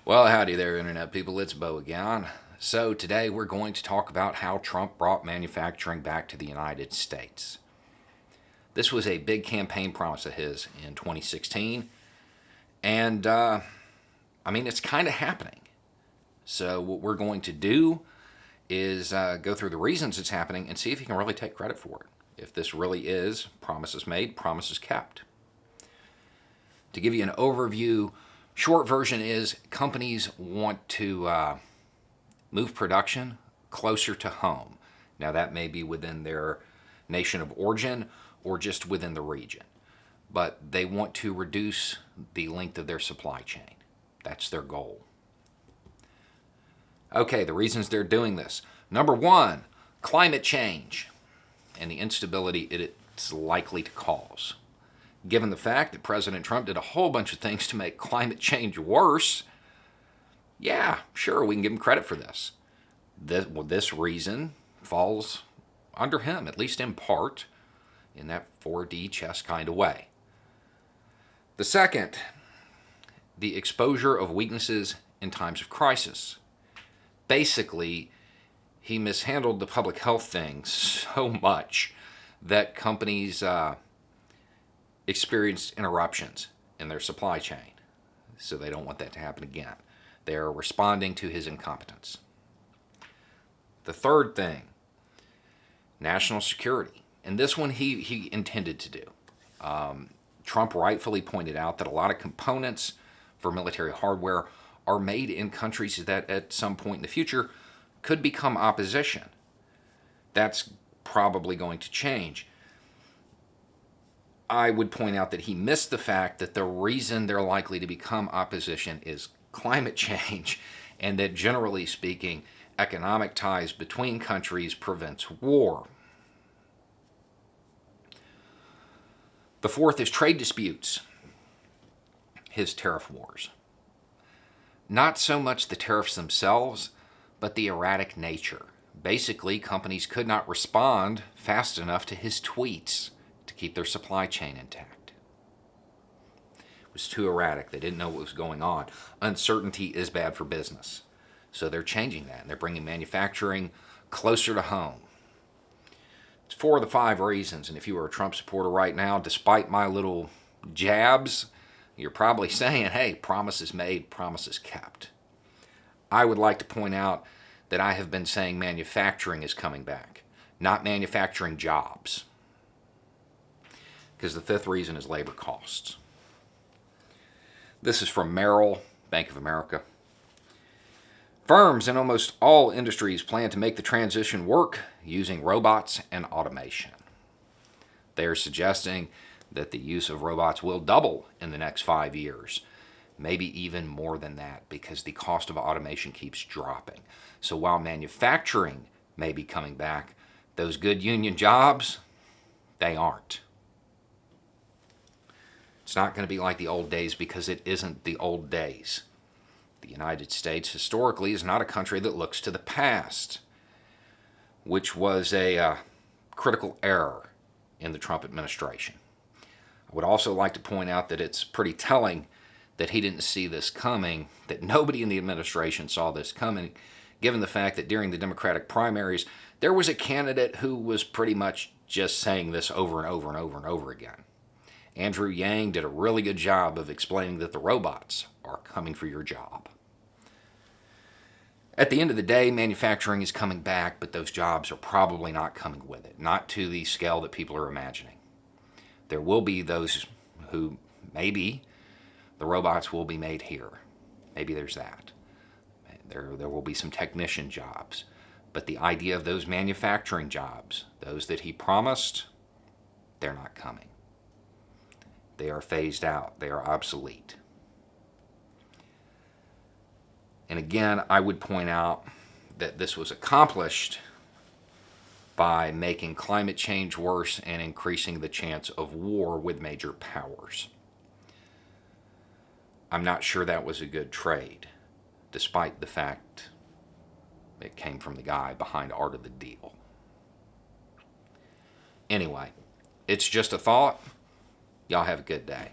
Well, howdy there, Internet people. It's Bo again. So, today we're going to talk about how Trump brought manufacturing back to the United States. This was a big campaign promise of his in 2016, and it's kind of happening. So, what we're going to do is go through the reasons it's happening and see if he can really take credit for it. If this really is promises made, promises kept. To give you an overview, short version is companies want to move production closer to home. Now, that may be within their nation of origin or just within the region, but they want to reduce the length of their supply chain. That's their goal. Okay, the reasons they're doing this. Number one, climate change and the instability it's likely to cause. Given the fact that President Trump did a whole bunch of things to make climate change worse, yeah, sure, we can give him credit for this. This reason falls under him, at least in part, in that 4D chess kind of way. The second, the exposure of weaknesses in times of crisis. Basically, he mishandled the public health thing so much that companies experienced interruptions in their supply chain. So they don't want that to happen again. They are responding to his incompetence. The third thing, national security. And this one he intended to do. Trump rightfully pointed out that a lot of components for military hardware are made in countries that at some point in the future could become opposition. That's probably going to change. I would point out that he missed the fact that the reason they're likely to become opposition is climate change, and that generally speaking, economic ties between countries prevents war. The fourth is trade disputes, his tariff wars. Not so much the tariffs themselves, but the erratic nature. Basically, companies could not respond fast enough to his tweets to keep their supply chain intact. It was too erratic. They didn't know what was going on. Uncertainty is bad for business. So they're changing that, and they're bringing manufacturing closer to home. It's 4 of the 5 reasons, and if you are a Trump supporter right now, despite my little jabs, you're probably saying, hey, promises made, promises kept. I would like to point out that I have been saying manufacturing is coming back, not manufacturing jobs. Because the fifth reason is labor costs. This is from Merrill, Bank of America. Firms in almost all industries plan to make the transition work using robots and automation. They are suggesting that the use of robots will double in the next 5 years, maybe even more than that, because the cost of automation keeps dropping. So while manufacturing may be coming back, those good union jobs, they aren't. It's not going to be like the old days because it isn't the old days. The United States historically is not a country that looks to the past, which was a critical error in the Trump administration. I would also like to point out that it's pretty telling that he didn't see this coming, that nobody in the administration saw this coming, given the fact that during the Democratic primaries, there was a candidate who was pretty much just saying this over and over and over and over again. Andrew Yang did a really good job of explaining that the robots are coming for your job. At the end of the day, manufacturing is coming back, but those jobs are probably not coming with it, not to the scale that people are imagining. There will be those who maybe the robots will be made here. Maybe there's that. There will be some technician jobs. But the idea of those manufacturing jobs, those that he promised, they're not coming. They are phased out. They are obsolete. And again, I would point out that this was accomplished by making climate change worse and increasing the chance of war with major powers. I'm not sure that was a good trade, despite the fact it came from the guy behind Art of the Deal. Anyway, it's just a thought. Y'all have a good day.